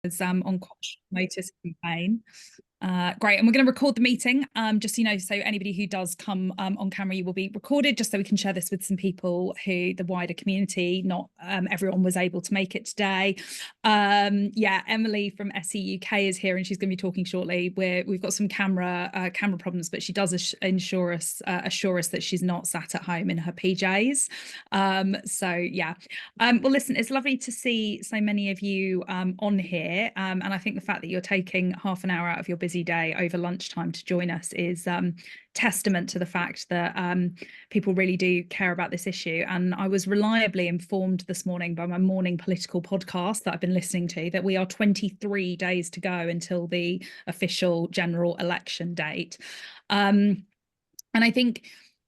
on notice campaign. Great, and we're going to record the meeting, just so you know, so anybody who does come on camera, you will be recorded, just so we can share this with some people who, the wider community, not everyone was able to make it today. Yeah, Emily from SE UK is here and she's going to be talking shortly. We've got some camera problems, but she does assure us that she's not sat at home in her PJs. So yeah, well listen, it's lovely to see so many of you on here, and I think the fact that you're taking half an hour out of your busy day over lunchtime to join us is testament to the fact that people really do care about this issue. And I was reliably informed this morning by my morning political podcast that I've been listening to that we are 23 days to go until the official general election date. And I think,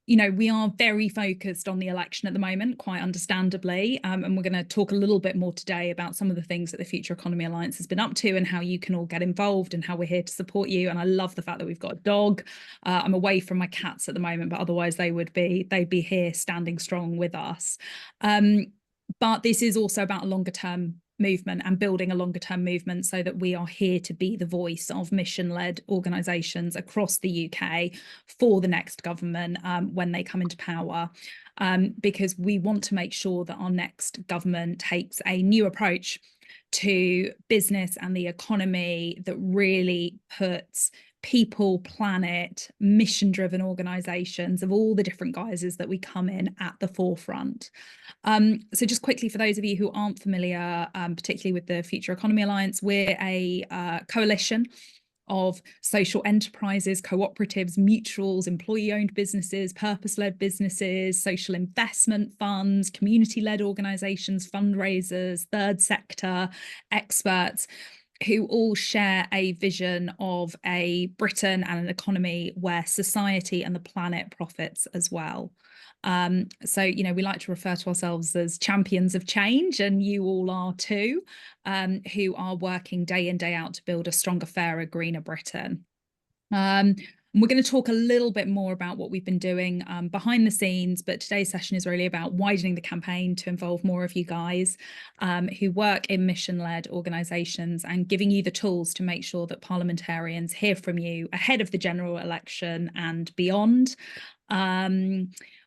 you know, we are very focused on the election at the moment, quite understandably, and we're going to talk a little bit more today about some of the things that the Future Economy Alliance has been up to and how you can all get involved and how we're here to support you. And I love the fact that we've got a dog. I'm away from my cats at the moment, but otherwise they'd be here standing strong with us. But this is also about a longer term movement and building a longer term movement so that we are here to be the voice of mission-led organisations across the UK for the next government when they come into power, because we want to make sure that our next government takes a new approach to business and the economy that really puts people, planet, mission-driven organisations of all the different guises that we come in at the forefront. So just quickly, for those of you who aren't familiar, particularly with the Future Economy Alliance, we're a coalition of social enterprises, cooperatives, mutuals, employee-owned businesses, purpose-led businesses, social investment funds, community-led organisations, fundraisers, third sector, experts, who all share a vision of a Britain and an economy where society and the planet profits as well. So, you know, we like to refer to ourselves as champions of change, and you all are too, who are working day in, day out to build a stronger, fairer, greener Britain. And we're going to talk a little bit more about what we've been doing behind the scenes, but today's session is really about widening the campaign to involve more of you guys who work in mission-led organisations and giving you the tools to make sure that parliamentarians hear from you ahead of the general election and beyond.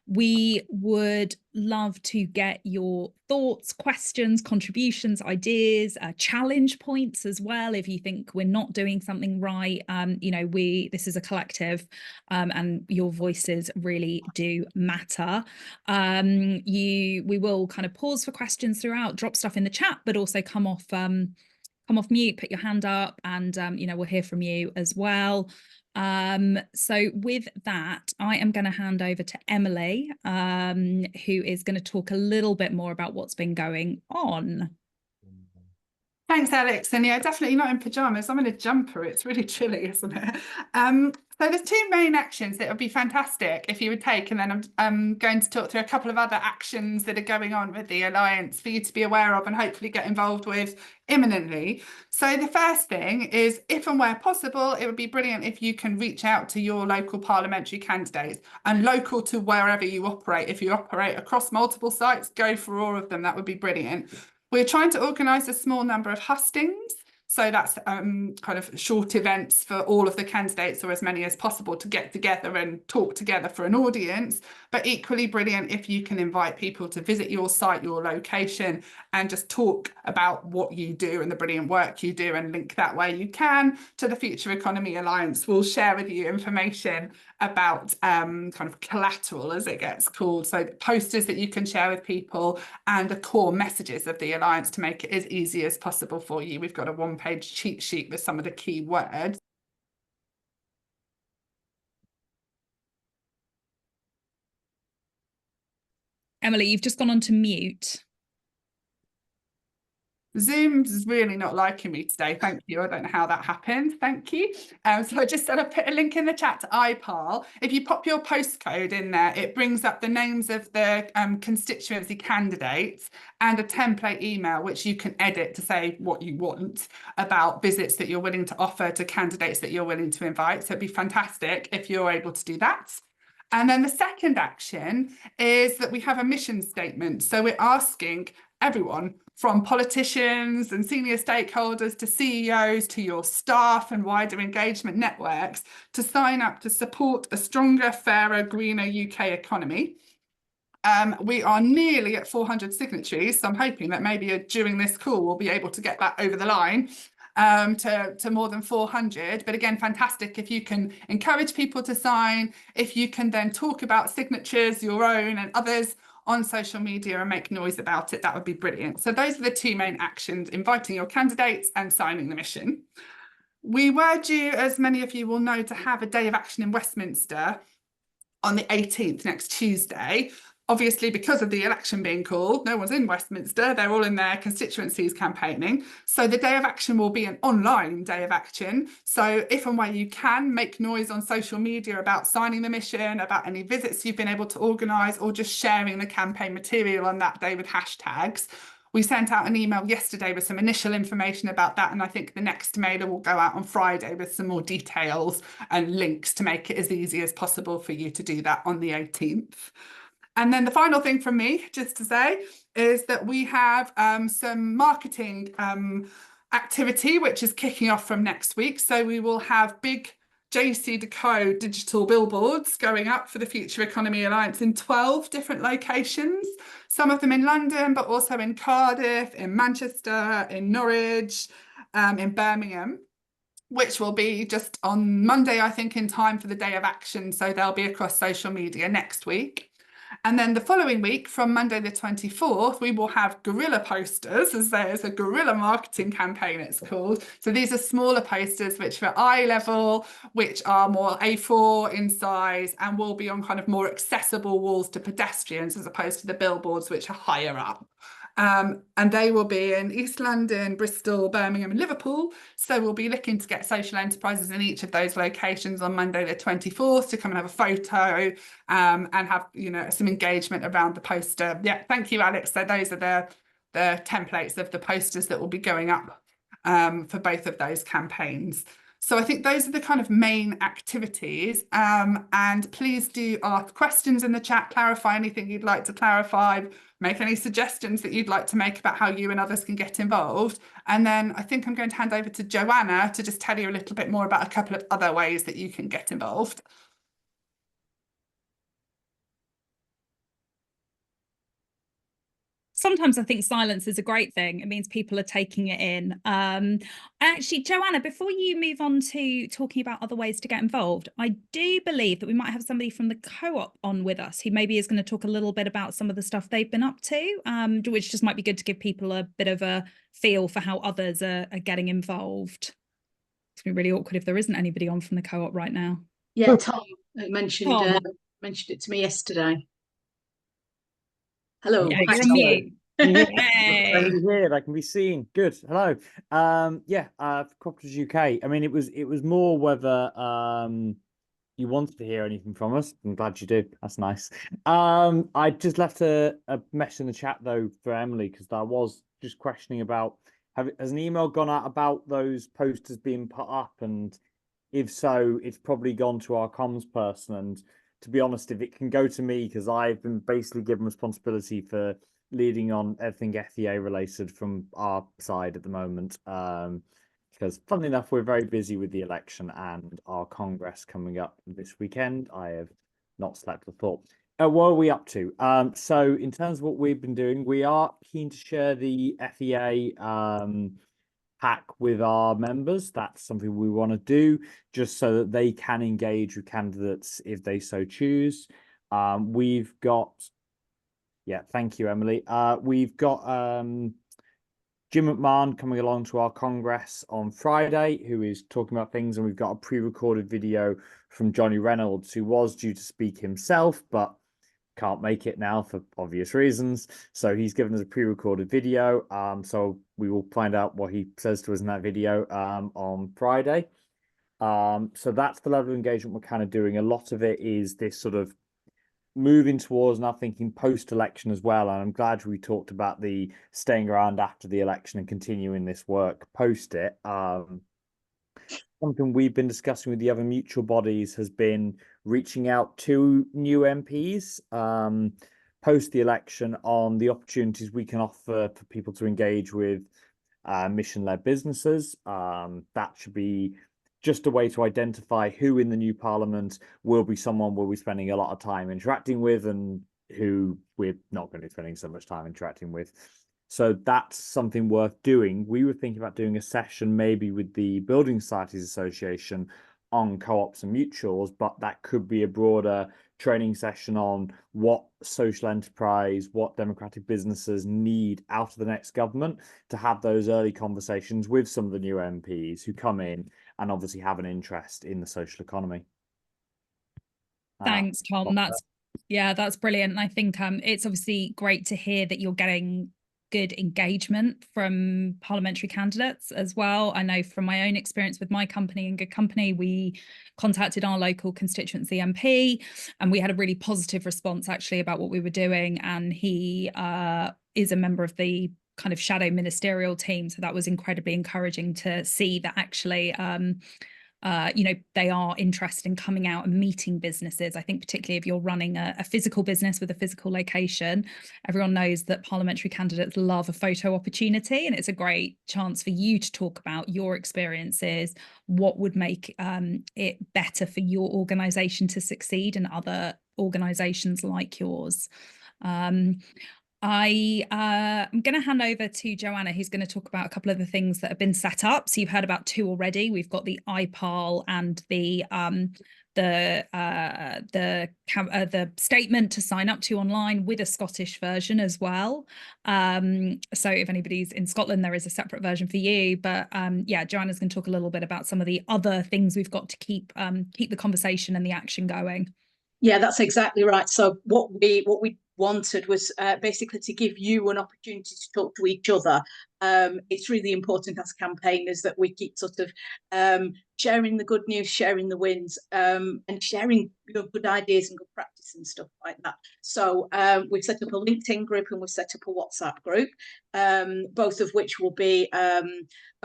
We would love to get your thoughts, questions, contributions, ideas, challenge points as well. If you think we're not doing something right, you know, this is a collective, and your voices really do matter. We will kind of pause for questions throughout, drop stuff in the chat, but also come off mute, put your hand up, and you know, we'll hear from you as well. So with that, I am going to hand over to Emily, who is going to talk a little bit more about what's been going on. Thanks, Alex. And yeah, definitely not in pajamas. I'm in a jumper. It's really chilly, isn't it? So there's two main actions that would be fantastic if you would take, and then I'm going to talk through a couple of other actions that are going on with the Alliance for you to be aware of and hopefully get involved with imminently. So the first thing is, if and where possible, it would be brilliant if you can reach out to your local parliamentary candidates, and local to wherever you operate. If you operate across multiple sites, go for all of them. That would be brilliant. We're trying to organise a small number of hustings. So that's kind of short events for all of the candidates, or as many as possible, to get together and talk together for an audience. But equally brilliant if you can invite people to visit your site, your location, and just talk about what you do and the brilliant work you do, and link that way you can to the Future Economy Alliance. We'll share with you information about kind of collateral, as it gets called, so posters that you can share with people and the core messages of the Alliance to make it as easy as possible for you. We've got a one-page cheat sheet with some of the key words. Emily, you've just gone on to mute. Zoom's really not liking me today. Thank you. I don't know how that happened. Thank you. So I just said I'll put a link in the chat to iParl. If you pop your postcode in there, it brings up the names of the constituency candidates and a template email, which you can edit to say what you want about visits that you're willing to offer to candidates that you're willing to invite. So it'd be fantastic if you're able to do that. And then the second action is that we have a mission statement. So we're asking everyone from politicians and senior stakeholders to CEOs to your staff and wider engagement networks to sign up to support a stronger, fairer, greener UK economy. We are nearly at 400 signatories, so I'm hoping that maybe during this call we'll be able to get that over the line to more than 400. But again, fantastic if you can encourage people to sign, if you can then talk about signatures, your own and others, on social media and make noise about it, that would be brilliant. So those are the two main actions: inviting your candidates and signing the mission. We were due, as many of you will know, to have a day of action in Westminster on the 18th, next Tuesday. Obviously, because of the election being called, no one's in Westminster. They're all in their constituencies campaigning. So the day of action will be an online day of action. So if and where you can, make noise on social media about signing the mission, about any visits you've been able to organise, or just sharing the campaign material on that day with hashtags. We sent out an email yesterday with some initial information about that, and I think the next mailer will go out on Friday with some more details and links to make it as easy as possible for you to do that on the 18th. And then the final thing from me, just to say, is that we have some marketing activity, which is kicking off from next week. So we will have big JCDecaux digital billboards going up for the Future Economy Alliance in 12 different locations, some of them in London, but also in Cardiff, in Manchester, in Norwich, in Birmingham, which will be just on Monday, I think, in time for the day of action. So they'll be across social media next week. And then the following week, from Monday the 24th, we will have guerrilla posters, as there's a guerrilla marketing campaign, it's called. So these are smaller posters, which are eye level, which are more A4 in size, and will be on kind of more accessible walls to pedestrians, as opposed to the billboards, which are higher up. And they will be in East London, Bristol, Birmingham and Liverpool. So we'll be looking to get social enterprises in each of those locations on Monday the 24th to come and have a photo and have, you know, some engagement around the poster. Yeah, thank you, Alex. So those are the templates of the posters that will be going up for both of those campaigns. So I think those are the kind of main activities, and please do ask questions in the chat, clarify anything you'd like to clarify, make any suggestions that you'd like to make about how you and others can get involved. And then I think I'm going to hand over to Joanna to just tell you a little bit more about a couple of other ways that you can get involved. Sometimes I think silence is a great thing. It means people are taking it in. Actually, Joanna, before you move on to talking about other ways to get involved, I do believe that we might have somebody from the co-op on with us who maybe is going to talk a little bit about some of the stuff they've been up to, which just might be good to give people a bit of a feel for how others are getting involved. It's going to be really awkward if there isn't anybody on from the co-op right now. Yeah, Tom mentioned it to me yesterday. Hello. Yeah, Hi, you're Tom. mute. I can be heard, I can be seen. Good. Hello. Cooperatives UK. I mean, it was more whether you wanted to hear anything from us. I'm glad you did. That's nice. I just left a message in the chat though for Emily, because I was just questioning about has an email gone out about those posters being put up, and if so, it's probably gone to our comms person. And to be honest, if it can go to me, because I've been basically given responsibility for leading on everything FEA related from our side at the moment, because funnily enough, we're very busy with the election and our Congress coming up this weekend. I have not slept a thought. What are we up to? So in terms of what we've been doing, we are keen to share the FEA pack with our members. That's something we want to do just so that they can engage with candidates if they so choose. We've got, yeah, thank you, Emily. We've got Jim McMahon coming along to our Congress on Friday, who is talking about things, and we've got a pre-recorded video from Johnny Reynolds, who was due to speak himself, but can't make it now for obvious reasons. So he's given us a pre-recorded video. So we will find out what he says to us in that video on Friday. So that's the level of engagement we're kind of doing. A lot of it is this sort of moving towards now thinking post-election as well. And I'm glad we talked about the staying around after the election and continuing this work post it. Something we've been discussing with the other mutual bodies has been reaching out to new MPs, post the election on the opportunities we can offer for people to engage with mission-led businesses. That should be just a way to identify who in the new parliament will be someone we'll be spending a lot of time interacting with and who we're not going to be spending so much time interacting with. So that's something worth doing. We were thinking about doing a session maybe with the Building Societies Association on co-ops and mutuals, but that could be a broader training session on what social enterprise, what democratic businesses need out of the next government, to have those early conversations with some of the new MPs who come in and obviously have an interest in the social economy. Thanks, Tom. That's brilliant. And I think it's obviously great to hear that you're getting good engagement from parliamentary candidates as well. I know from my own experience with my company and Good Company, we contacted our local constituency MP and we had a really positive response actually about what we were doing. And he is a member of the kind of shadow ministerial team. So that was incredibly encouraging to see that actually they are interested in coming out and meeting businesses. I think particularly if you're running a physical business with a physical location, everyone knows that parliamentary candidates love a photo opportunity, and it's a great chance for you to talk about your experiences, what would make it better for your organisation to succeed and other organisations like yours. I'm going to hand over to Joanna, who's going to talk about a couple of the things that have been set up. So you've heard about two already. We've got the IPAL and the statement to sign up to online with a Scottish version as well. So if anybody's in Scotland, there is a separate version for you. But Joanna's going to talk a little bit about some of the other things we've got to keep the conversation and the action going. Yeah, that's exactly right. So what we wanted was basically to give you an opportunity to talk to each other. It's really important as campaigners that we keep sort of sharing the good news, sharing the wins, and sharing good ideas and good practice and stuff like that. So we've set up a LinkedIn group and we've set up a WhatsApp group, both of which will be a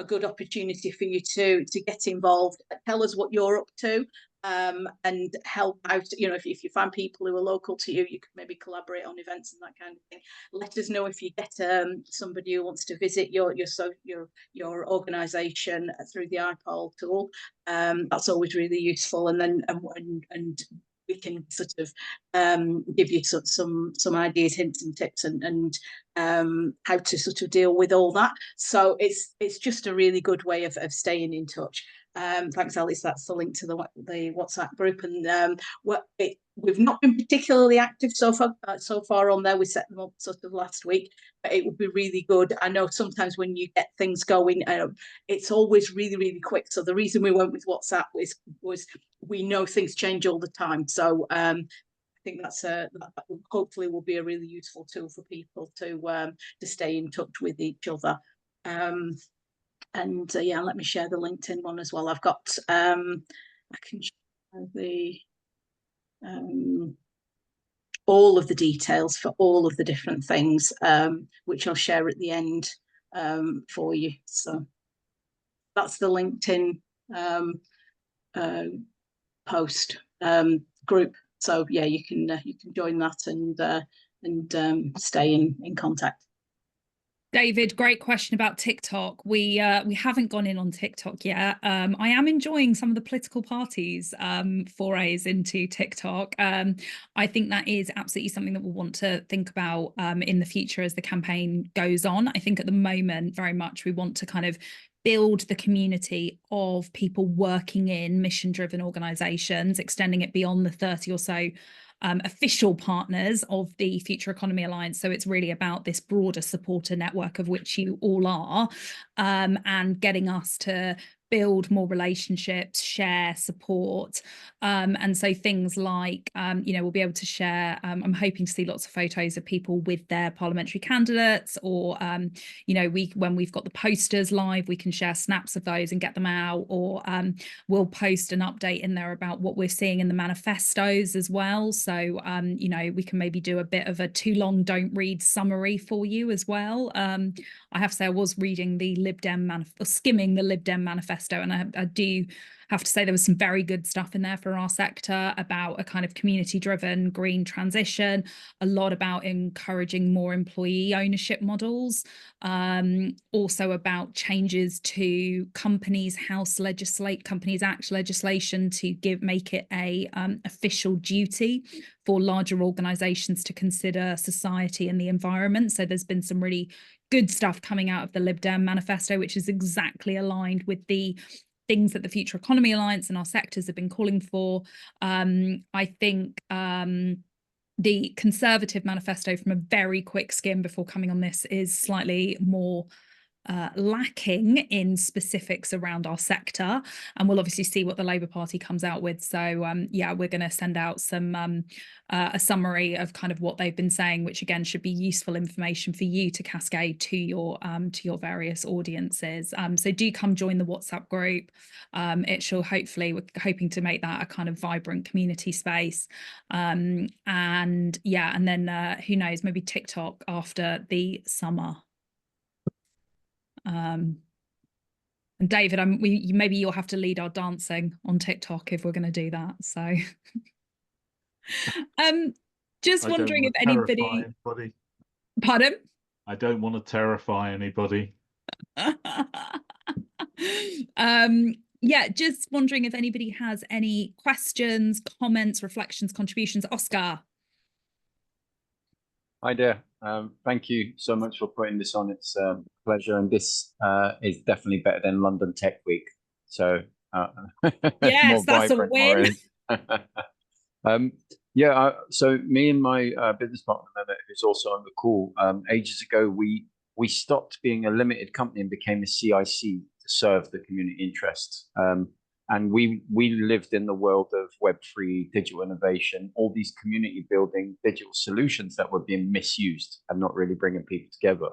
good opportunity for you to get involved. Tell us what you're up to. And help out, if you find people who are local to you, you could maybe collaborate on events and that kind of thing. Let us know if you get somebody who wants to visit your organisation through the IPAL tool. That's always really useful, and then and we can sort of give you some ideas, hints and tips and how to sort of deal with all that. So it's just a really good way of staying in touch. Thanks, Alice. That's the link to the WhatsApp group, and we've not been particularly active so far on there. We set them up sort of last week, but it would be really good. I know sometimes when you get things going, it's always really, really quick. So the reason we went with WhatsApp was we know things change all the time. So I think that hopefully will be a really useful tool for people to stay in touch with each other. And let me share the LinkedIn one as well. I've got I can share the all of the details for all of the different things, which I'll share at the end for you. So that's the LinkedIn post group. So yeah, you can join that and stay in contact. David, great question about TikTok. We haven't gone in on TikTok yet. I am enjoying some of the political parties' forays into TikTok. I think that is absolutely something that we'll want to think about in the future as the campaign goes on. I think at the moment, very much we want to kind of build the community of people working in mission-driven organisations, extending it beyond the 30 or so official partners of the Future Economy Alliance. So it's really about this broader supporter network of which you all are, and getting us to build more relationships, share, support. And so things like, we'll be able to share, I'm hoping to see lots of photos of people with their parliamentary candidates, or, when we've got the posters live, we can share snaps of those and get them out, or we'll post an update in there about what we're seeing in the manifestos as well. So, we can maybe do a bit of a too long don't read summary for you as well. I have to say I was reading the skimming the Lib Dem manifesto manifesto, and I do have to say there was some very good stuff in there for our sector about a kind of community-driven green transition, a lot about encouraging more employee ownership models, also about changes to Companies Act legislation to make it a official duty for larger organisations to consider society and the environment. So there's been some really good stuff coming out of the Lib Dem manifesto, which is exactly aligned with the things that the Future Economy Alliance and our sectors have been calling for. I think the Conservative manifesto, from a very quick skim before coming on this, is slightly more lacking in specifics around our sector, and we'll obviously see what the Labour Party comes out with. So yeah, we're going to send out some a summary of kind of what they've been saying, which again should be useful information for you to cascade to your various audiences. So do come join the WhatsApp group. It shall hopefully, we're hoping to make that a kind of vibrant community space, and yeah, and then who knows, maybe TikTok after the summer. And David, maybe you'll have to lead our dancing on TikTok if we're going to do that. So, just wondering if anybody. Pardon? I don't want to terrify anybody. Yeah, just wondering if anybody has any questions, comments, reflections, contributions. Oscar. Hi there. Thank you so much for putting this on. It's a pleasure, and this is definitely better than London Tech Week. So yes, that's a win. Yeah. So me and my business partner, Mehmet, who's also on the call, ages ago we stopped being a limited company and became a CIC to serve the community interests. And we lived in the world of Web3, digital innovation, all these community building digital solutions that were being misused and not really bringing people together.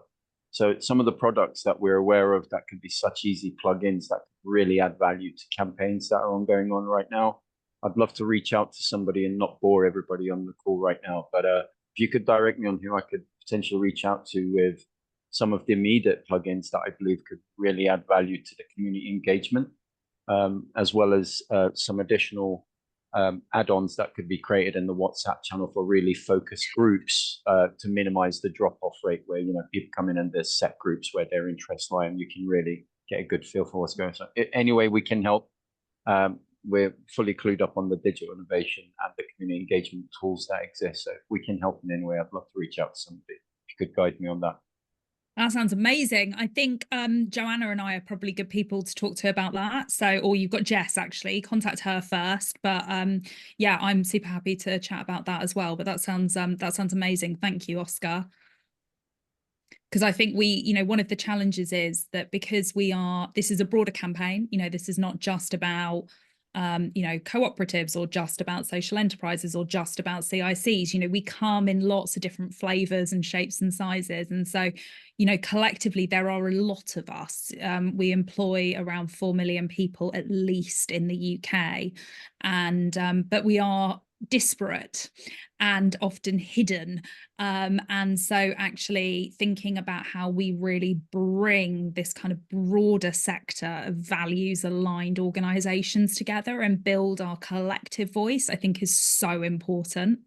So some of the products that we're aware of that could be such easy plugins that could really add value to campaigns that are ongoing on right now. I'd love to reach out to somebody and not bore everybody on the call right now. But if you could direct me on who I could potentially reach out to with some of the immediate plugins that I believe could really add value to the community engagement. As well as some additional add-ons that could be created in the WhatsApp channel for really focused groups to minimize the drop-off rate, where people come in and there's set groups where their interests lie, and you can really get a good feel for what's going on. So any way we can help, we're fully clued up on the digital innovation and the community engagement tools that exist. So if we can help in any way, I'd love to reach out to somebody. If you could guide me on that. That sounds amazing. I think Joanna and I are probably good people to talk to about that. So, or you've got Jess, actually, contact her first. But yeah, I'm super happy to chat about that as well. But that sounds amazing. Thank you, Oscar. Because I think one of the challenges is that because this is a broader campaign, this is not just about cooperatives or just about social enterprises or just about CICs. We come in lots of different flavors and shapes and sizes. And so, collectively, there are a lot of us. We employ around 4 million people, at least in the UK. But we are disparate and often hidden. And so actually thinking about how we really bring this kind of broader sector of values aligned organizations together and build our collective voice, I think is so important.